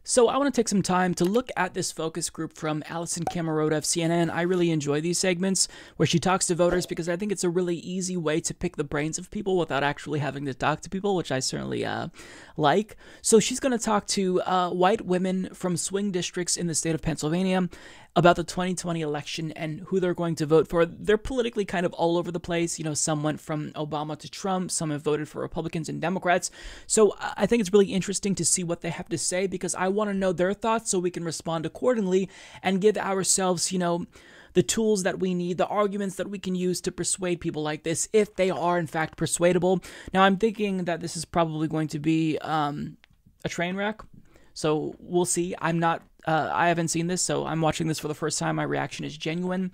So I want to take some time to look at this focus group from Alison Camerota of CNN. I really enjoy these segments where she talks to voters because I think it's a really easy way to pick the brains of people without actually having to talk to people, which I certainly like. So she's going to talk to white women from swing districts in the state of Pennsylvania about the 2020 election and who they're going to vote for. They're politically kind of all over the place. You know, some went from Obama to Trump, some have voted for Republicans and Democrats. So I think it's really interesting to see what they have to say because I want to know their thoughts so we can respond accordingly and give ourselves, you know, the tools that we need, the arguments that we can use to persuade people like this if they are in fact persuadable. Now, I'm thinking that this is probably going to be a train wreck. So we'll see. I haven't seen this, so I'm watching this for the first time. My reaction is genuine,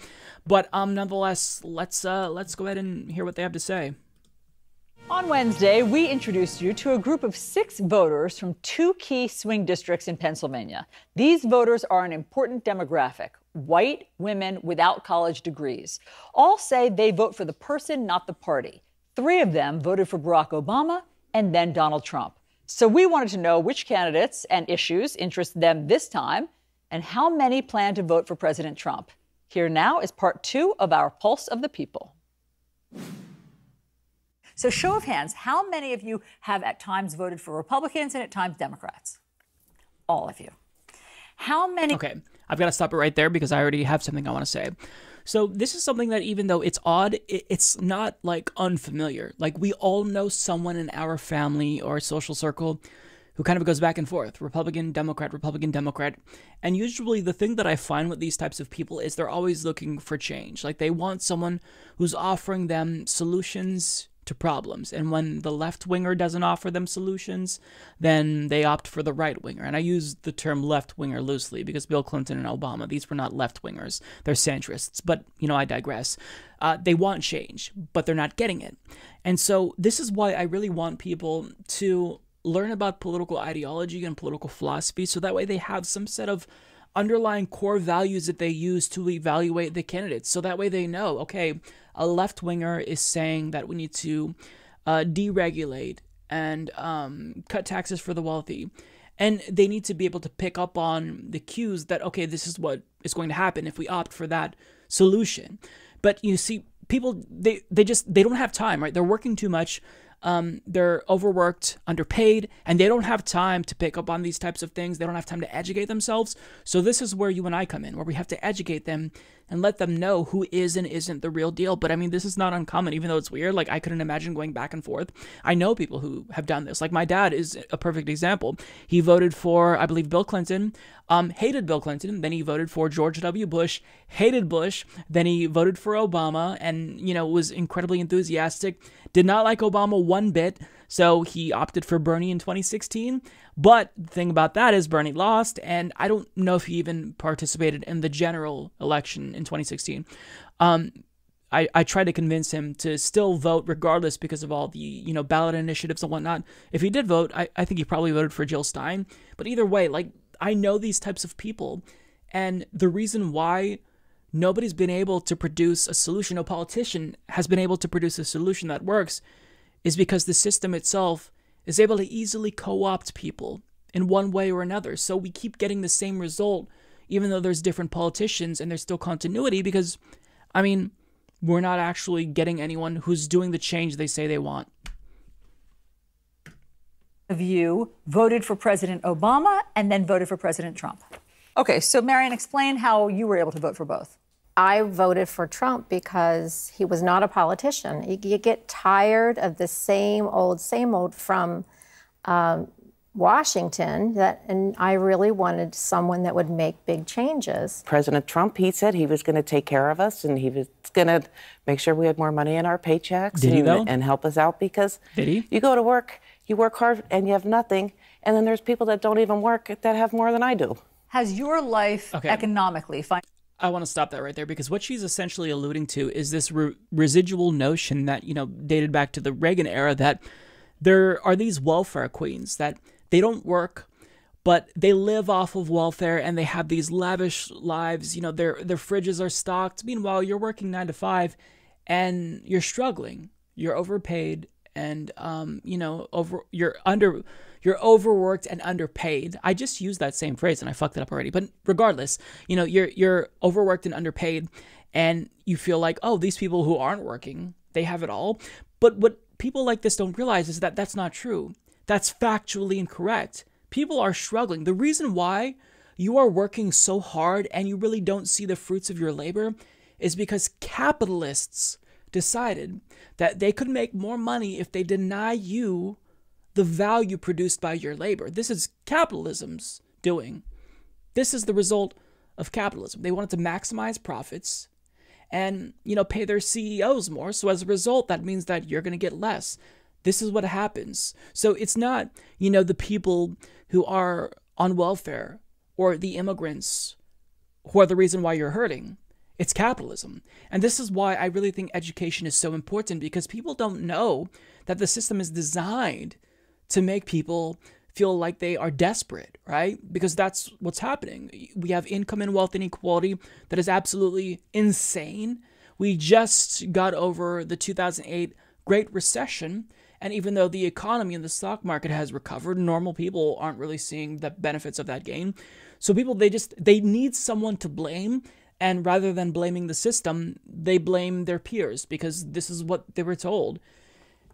but nonetheless, let's go ahead and hear what they have to say. On Wednesday, we introduced you to a group of 6 voters from 2 key swing districts in Pennsylvania. These voters are an important demographic: white women without college degrees. All say they vote for the person, not the party. 3 of them voted for Barack Obama and then Donald Trump. So we wanted to know which candidates and issues interest them this time and how many plan to vote for President Trump. Here now is part 2 of our Pulse of the People. So show of hands, how many of you have at times voted for Republicans and at times Democrats? All of you. How many? Okay, I've got to stop it right there because I already have something I want to say. So this is something that even though it's odd, it's not like unfamiliar. Like we all know someone in our family or social circle who kind of goes back and forth, Republican, Democrat, Republican, Democrat. And usually the thing that I find with these types of people is they're always looking for change. Like they want someone who's offering them solutions to problems. And when the left winger doesn't offer them solutions, then they opt for the right winger. And I use the term left winger loosely because Bill Clinton and Obama, these were not left wingers. They're centrists. But, you know, I digress. They want change, but they're not getting it. And so this is why I really want people to learn about political ideology and political philosophy so that way they have some set of underlying core values that they use to evaluate the candidates. So that way they know, okay, a left winger is saying that we need to deregulate and cut taxes for the wealthy. And they need to be able to pick up on the cues that, okay, this is what is going to happen if we opt for that solution. But you see, people, they don't have time, right? They're working too much. They're overworked, underpaid, and they don't have time to pick up on these types of things. They don't have time to educate themselves. So this is where you and I come in, where we have to educate them and let them know who is and isn't the real deal. But I mean, this is not uncommon, even though it's weird. Like I couldn't imagine going back and forth. I know people who have done this. Like my dad is a perfect example. He voted for, I believe, Bill Clinton, hated Bill Clinton. Then he voted for George W. Bush, hated Bush. Then he voted for Obama and, you know, was incredibly enthusiastic. Did not like Obama one bit, so he opted for Bernie in 2016. But the thing about that is Bernie lost, and I don't know if he even participated in the general election in 2016. I tried to convince him to still vote regardless because of all the, you know, ballot initiatives and whatnot. If he did vote, I think he probably voted for Jill Stein. But either way, like, I know these types of people, and the reason why nobody's been able to produce a solution, no politician has been able to produce a solution that works, is because the system itself is able to easily co-opt people in one way or another. So we keep getting the same result, even though there's different politicians and there's still continuity because, I mean, we're not actually getting anyone who's doing the change they say they want. Of you voted for President Obama and then voted for President Trump. Okay, so Marianne, explain how you were able to vote for both. I voted for Trump because he was not a politician. You get tired of the same old from Washington, and I really wanted someone that would make big changes. President Trump, he said he was going to take care of us and he was going to make sure we had more money in our paychecks. Did he, though? And help us out because Did he? You go to work, you work hard and you have nothing, and then there's people that don't even work that have more than I do. Has your life economically... I want to stop that right there because what she's essentially alluding to is this residual notion that, you know, dated back to the Reagan era, that there are these welfare queens that they don't work, but they live off of welfare and they have these lavish lives. You know, their fridges are stocked. Meanwhile, you're working 9 to 5 and you're struggling. You're overpaid and you're overworked and underpaid. I just used that same phrase and I fucked it up already. But regardless, you're overworked and underpaid, and you feel like, oh, these people who aren't working, they have it all. But what people like this don't realize is that that's not true. That's factually incorrect. People are struggling. The reason why you are working so hard and you really don't see the fruits of your labor is because capitalists decided that they could make more money if they deny you the value produced by your labor. This is capitalism's doing. This is the result of capitalism. They wanted to maximize profits and, pay their CEOs more. So as a result, that means that you're going to get less. This is what happens. So it's not, the people who are on welfare or the immigrants who are the reason why you're hurting. It's capitalism. And this is why I really think education is so important, because people don't know that the system is designed to make people feel like they are desperate, right? Because that's what's happening. We have income and wealth inequality that is absolutely insane. We just got over the 2008 Great Recession, and even though the economy and the stock market has recovered, normal people aren't really seeing the benefits of that gain. So people, they need someone to blame, and rather than blaming the system, they blame their peers because this is what they were told.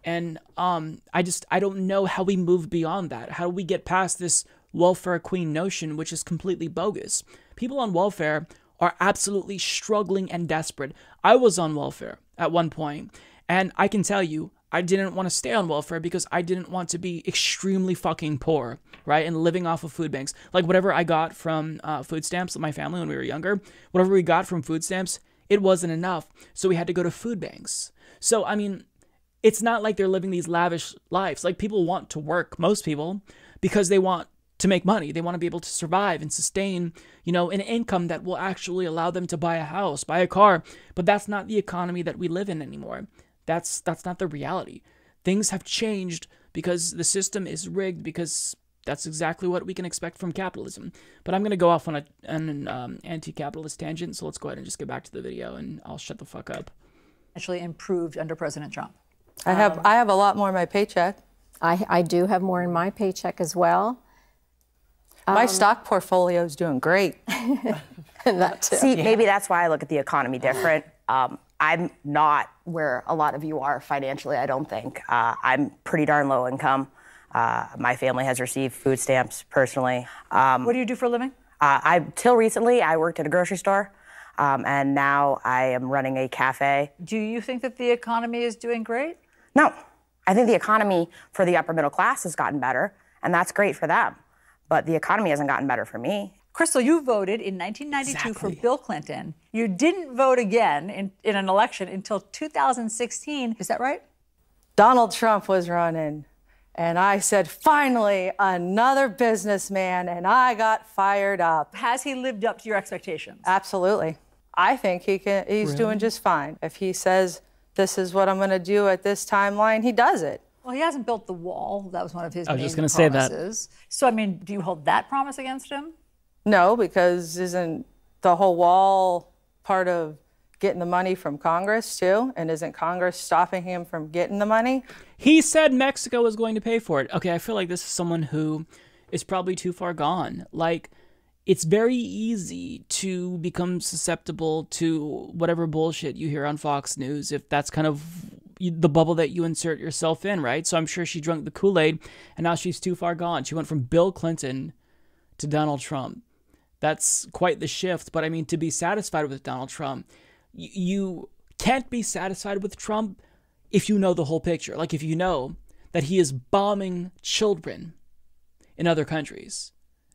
And I don't know how we move beyond that. How do we get past this welfare queen notion, which is completely bogus? People on welfare are absolutely struggling and desperate. I was on welfare at one point, and I can tell you, I didn't want to stay on welfare because I didn't want to be extremely fucking poor, right? And living off of food banks. Like whatever I got from food stamps, my family when we were younger, whatever we got from food stamps, it wasn't enough. So we had to go to food banks. So, I mean, it's not like they're living these lavish lives. Like people want to work, most people, because they want to make money. They want to be able to survive and sustain, an income that will actually allow them to buy a house, buy a car. But that's not the economy that we live in anymore. That's not the reality. Things have changed because the system is rigged, because that's exactly what we can expect from capitalism. But I'm going to go off on an anti-capitalist tangent, so let's go ahead and just get back to the video, and I'll shut the fuck up. Actually improved under President Trump. I have a lot more in my paycheck. I do have more in my paycheck as well. My stock portfolio is doing great. That too. See, maybe that's why I look at the economy different. I'm not where a lot of you are financially, I don't think. I'm pretty darn low income. My family has received food stamps personally. What do you do for a living? Till recently, I worked at a grocery store, and now I am running a cafe. Do you think that the economy is doing great? No. I think the economy for the upper middle class has gotten better, and that's great for them. But the economy hasn't gotten better for me. Crystal, you voted in 1992 for Bill Clinton. You didn't vote again in an election until 2016. Is that right? Donald Trump was running, and I said, finally, another businessman, and I got fired up. Has he lived up to your expectations? Absolutely. I think he's doing just fine. If he says, this is what I'm going to do at this timeline, he does it. Well, he hasn't built the wall. That was one of his main I was just going to say promises. So, I mean, do you hold that promise against him? No, because isn't the whole wall part of getting the money from Congress too? And isn't Congress stopping him from getting the money? He said Mexico was going to pay for it. Okay, I feel like this is someone who is probably too far gone. Like, it's very easy to become susceptible to whatever bullshit you hear on Fox News if that's kind of the bubble that you insert yourself in, right? So I'm sure she drank the Kool-Aid and now she's too far gone. She went from Bill Clinton to Donald Trump. That's quite the shift. But I mean, to be satisfied with Donald Trump, you can't be satisfied with Trump if you know the whole picture. Like if you know that he is bombing children in other countries.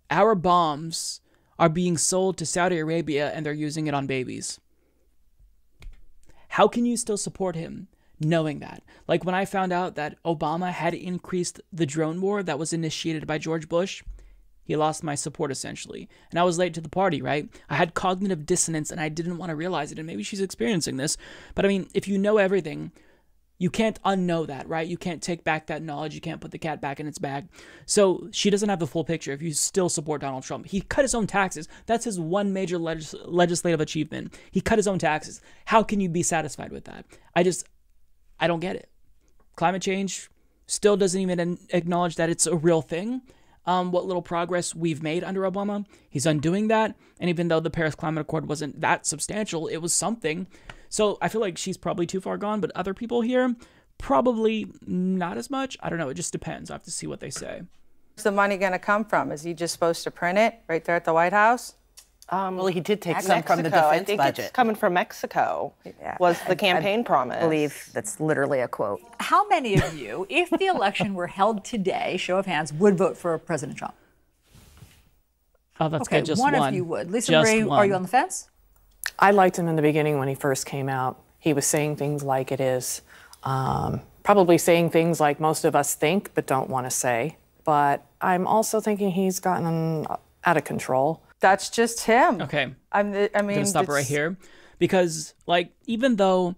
Our bombs are being sold to Saudi Arabia and they're using it on babies. How can you still support him knowing that? Like when I found out that Obama had increased the drone war that was initiated by George Bush, he lost my support essentially. And I was late to the party, right? I had cognitive dissonance and I didn't want to realize it. And maybe she's experiencing this. But I mean, if you know everything, you can't unknow that, right? You can't take back that knowledge. You can't put the cat back in its bag. So she doesn't have the full picture if you still support Donald Trump. He cut his own taxes. That's his one major legislative achievement. He cut his own taxes. How can you be satisfied with that? I don't get it. climate change, still doesn't even acknowledge that it's a real thing. What little progress we've made under Obama, he's undoing that. And even though the Paris Climate Accord wasn't that substantial, it was something. So I feel like she's probably too far gone, but other people here, probably not as much. I don't know. It just depends. I have to see what they say. Where's the money going to come from? Is he just supposed to print it right there at the White House? Well, he did take Mexico, some from the I defense think budget. It's coming from Mexico, was the campaign promise. I believe that's literally a quote. How many of you, if the election were held today, show of hands, would vote for President Trump? Oh, that's Okay, good. Just one one. of you would. Lisa Just Marie, one. are you on the fence? I liked him in the beginning when he first came out. He was saying things like it is, probably saying things like most of us think but don't want to say. But I'm also thinking he's gotten out of control. That's just him. Okay. I mean, I'm gonna stop it right here because, like, even though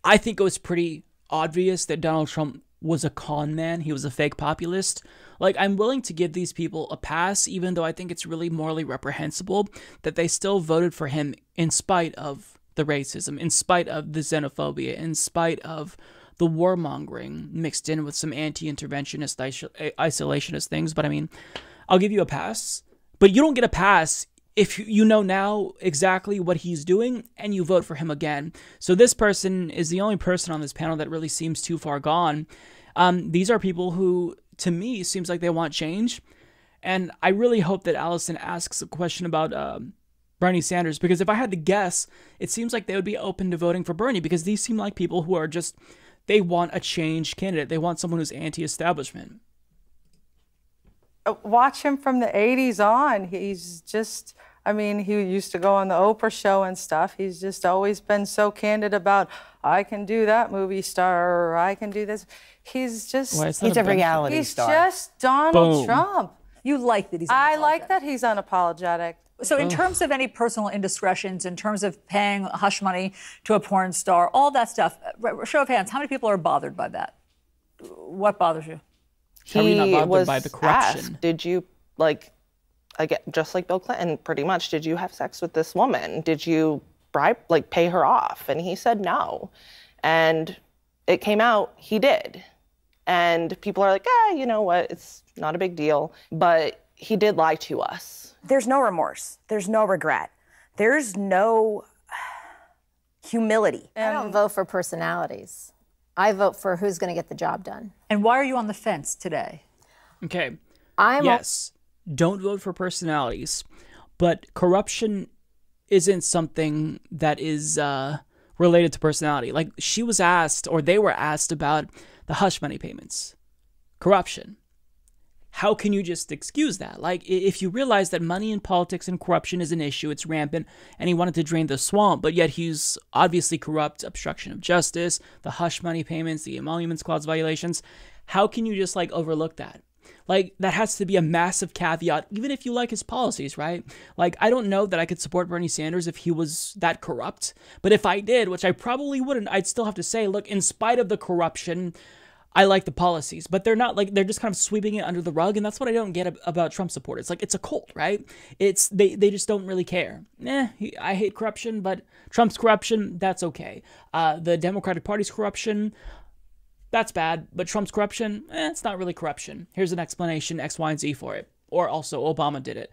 I think it was pretty obvious that Donald Trump was a con man, he was a fake populist. Like, I'm willing to give these people a pass, even though I think it's really morally reprehensible that they still voted for him in spite of the racism, in spite of the xenophobia, in spite of the warmongering mixed in with some anti-interventionist, isolationist things. But I mean, I'll give you a pass. But you don't get a pass if you know now exactly what he's doing and you vote for him again. So this person is the only person on this panel that really seems too far gone. These are people who, to me, seems like they want change. And I really hope that Allison asks a question about Bernie Sanders, because if I had to guess, it seems like they would be open to voting for Bernie, because these seem like people who are just, they want a change candidate. They want someone who's anti-establishment. Watch him from the 80s on. He's just, I mean, he used to go on the Oprah show and stuff. He's just always been so candid about, I can do that movie star, or I can do this. He's just, He's a reality star. He's just Donald Boom. Trump. You like that he's I like unapologetic. that he's unapologetic. So in terms of any personal indiscretions, in terms of paying hush money to a porn star, all that stuff, show of hands, how many people are bothered by that? What bothers you? How are you not He bothered was by the corruption? asked, did you, like, again, just like Bill Clinton, pretty much, did you have sex with this woman? Did you bribe, like, pay her off? And he said no. And it came out he did. And people are like, you know what, it's not a big deal. But he did lie to us. There's no remorse. There's no regret. There's no humility. I don't vote for personalities. I vote for who's going to get the job done. And why are you on the fence today? Okay. Yes, don't vote for personalities, but corruption isn't something that is related to personality. Like, she was asked, or they were asked about the hush money payments. Corruption. How can you just excuse that? Like, if you realize that money in politics and corruption is an issue, it's rampant, and he wanted to drain the swamp, but yet he's obviously corrupt, obstruction of justice, the hush money payments, the emoluments clause violations, how can you just, like, overlook that? Like, that has to be a massive caveat, even if you like his policies, right? Like, I don't know that I could support Bernie Sanders if he was that corrupt, but if I did, which I probably wouldn't, I'd still have to say, look, in spite of the corruption, I like the policies, but they're not, like, they're just kind of sweeping it under the rug, and that's what I don't get about Trump supporters. Like, it's a cult, right? It's they just don't really care. I hate corruption, but Trump's corruption, that's okay. The Democratic Party's corruption, that's bad, but Trump's corruption, it's not really corruption. Here's an explanation, X, Y, and Z for it. Or also, Obama did it.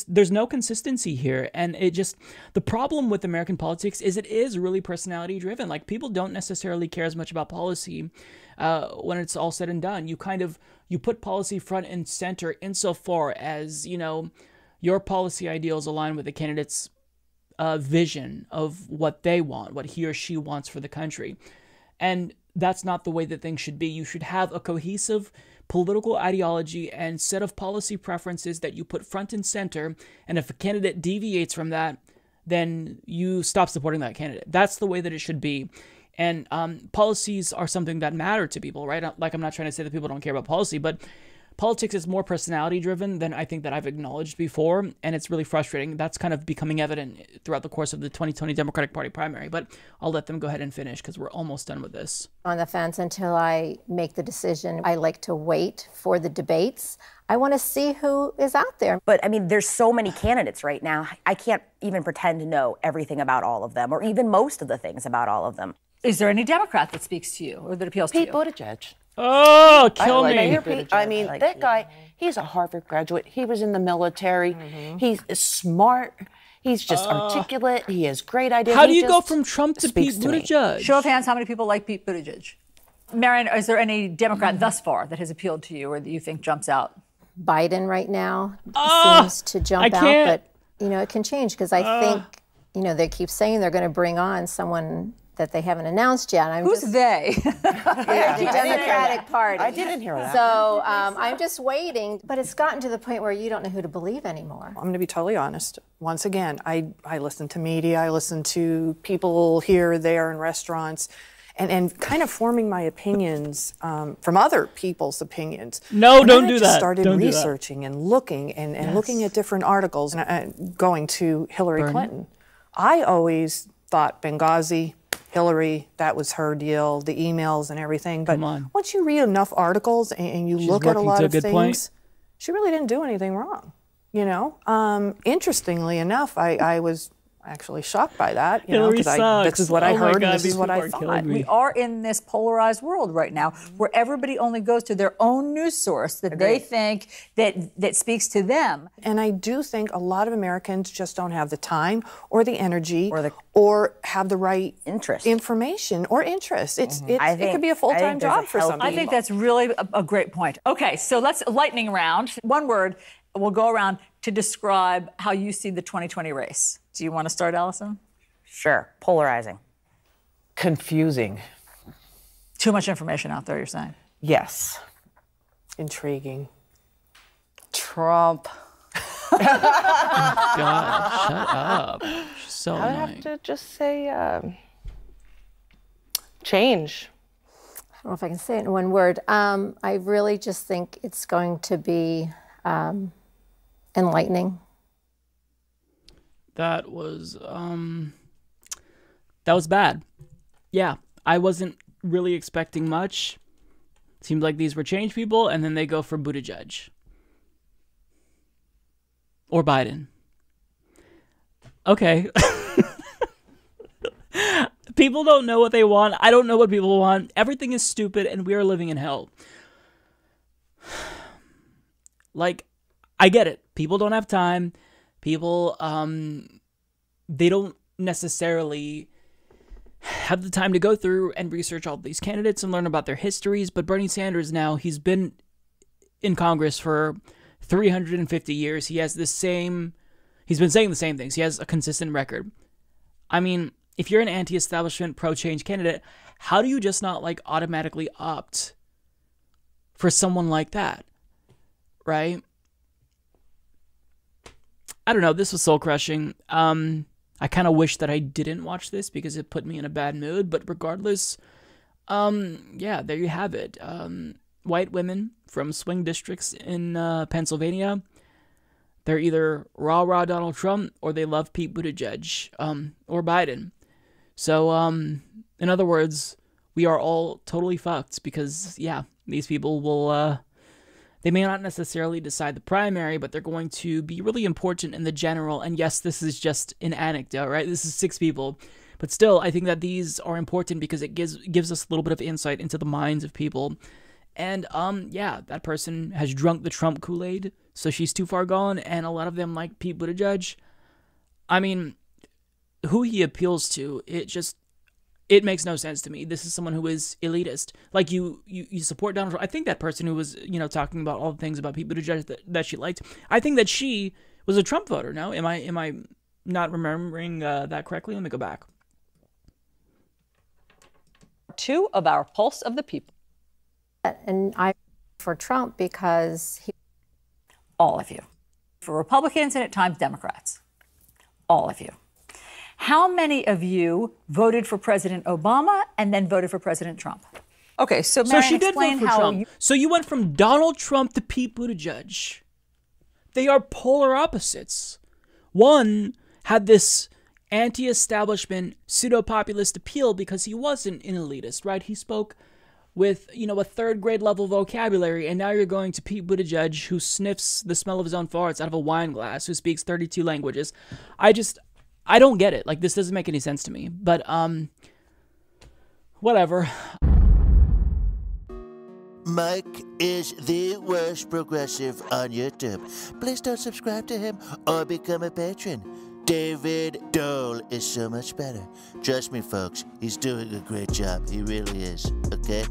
There's no consistency here. And the problem with American politics is it is really personality driven. Like, people don't necessarily care as much about policy when it's all said and done. You put policy front and center insofar as, your policy ideals align with the candidate's vision of what they want, what he or she wants for the country. And that's not the way that things should be. You should have a cohesive political ideology and set of policy preferences that you put front and center. And if a candidate deviates from that, then you stop supporting that candidate. That's the way that it should be. And policies are something that matter to people, right? Like, I'm not trying to say that people don't care about policy, but politics is more personality driven than I think that I've acknowledged before, and it's really frustrating. That's kind of becoming evident throughout the course of the 2020 Democratic Party primary, but I'll let them go ahead and finish because we're almost done with this. On the fence until I make the decision. I like to wait for the debates. I want to see who is out there. But I mean, there's so many candidates right now. I can't even pretend to know everything about all of them, or even most of the things about all of them. Is there any Democrat that speaks to you or that appeals to you? Pete Buttigieg. Oh, kill me. I mean, that guy, he's a Harvard graduate. He was in the military. He's smart. He's just articulate. He has great ideas. How do you go from Trump to Pete to me. Buttigieg? Show of hands, how many people like Pete Buttigieg? Marion, is there any Democrat thus far that has appealed to you or that you think jumps out? Biden right now seems to jump out, but it can change because I think they keep saying they're going to bring on someone that they haven't announced yet. Who's they? The Democratic Party. I didn't hear that. So I'm just waiting, but it's gotten to the point where you don't know who to believe anymore. I'm going to be totally honest. Once again, I listen to media, I listen to people here, there, in restaurants, and kind of forming my opinions from other people's opinions. No, and don't then do I just that. started Don't do researching and looking and looking at different articles and going to Hillary Clinton. I always thought Benghazi, Hillary, that was her deal, the emails and everything. But once you read enough articles and you look at a lot of things, she really didn't do anything wrong. Interestingly enough, I was actually shocked by that. Hillary sucks. This is what I heard, God, and this is what I thought. We are in this polarized world right now where everybody only goes to their own news source that they think that speaks to them. And I do think a lot of Americans just don't have the time or the energy or have the right information or interest. It could be a full-time job for some people. I think that's really a great point. Okay, so let's lightning round. One word, we'll go around to describe how you see the 2020 race. Do you want to start, Allison? Sure. Polarizing. Confusing. Too much information out there, you're saying? Yes. Intriguing. Trump. God, shut up. She's so I annoying. have to just say change. I don't know if I can say it in one word. I really just think it's going to be enlightening. That was bad. Yeah, I wasn't really expecting much. Seemed like these were change people, and then they go for Buttigieg. Or Biden. Okay. People don't know what they want. I don't know what people want. Everything is stupid, and we are living in hell. Like, I get it. People don't have time. People, they don't necessarily have the time to go through and research all these candidates and learn about their histories. But Bernie Sanders now, he's been in Congress for 350 years. He has he's been saying the same things. He has a consistent record. I mean, if you're an anti-establishment, pro-change candidate, how do you just not automatically opt for someone like that? Right? I don't know. This was soul crushing. I kind of wish that I didn't watch this because it put me in a bad mood. But regardless, yeah, there you have it. White women from swing districts in Pennsylvania. They're either rah-rah Donald Trump or they love Pete Buttigieg or Biden. So, in other words, we are all totally fucked because, yeah, these people will... They may not necessarily decide the primary, but they're going to be really important in the general. And yes, this is just an anecdote, right? This is 6 people. But still, I think that these are important because it gives us a little bit of insight into the minds of people. And, yeah, that person has drunk the Trump Kool-Aid, so she's too far gone. And a lot of them like Pete Buttigieg. I mean, who he appeals to, it makes no sense to me. This is someone who is elitist. Like, you support Donald Trump. I think that person who was, talking about all the things about Pete Buttigieg that she liked, I think that she was a Trump voter. No? Am I not remembering that correctly? Let me go back. 2 of our Pulse of the People. And I for Trump because he... All of you. For Republicans and at times Democrats. All of you. How many of you voted for President Obama and then voted for President Trump? Okay, so Marion, she did vote for Trump. So you went from Donald Trump to Pete Buttigieg. They are polar opposites. One had this anti-establishment, pseudo-populist appeal because he wasn't an elitist, right? He spoke with, a 3rd grade level vocabulary, and now you're going to Pete Buttigieg, who sniffs the smell of his own farts out of a wine glass, who speaks 32 languages. I don't get it. Like, this doesn't make any sense to me. But, Whatever. Mike is the worst progressive on YouTube. Please don't subscribe to him or become a patron. David Dole is so much better. Trust me, folks, he's doing a great job. He really is, okay?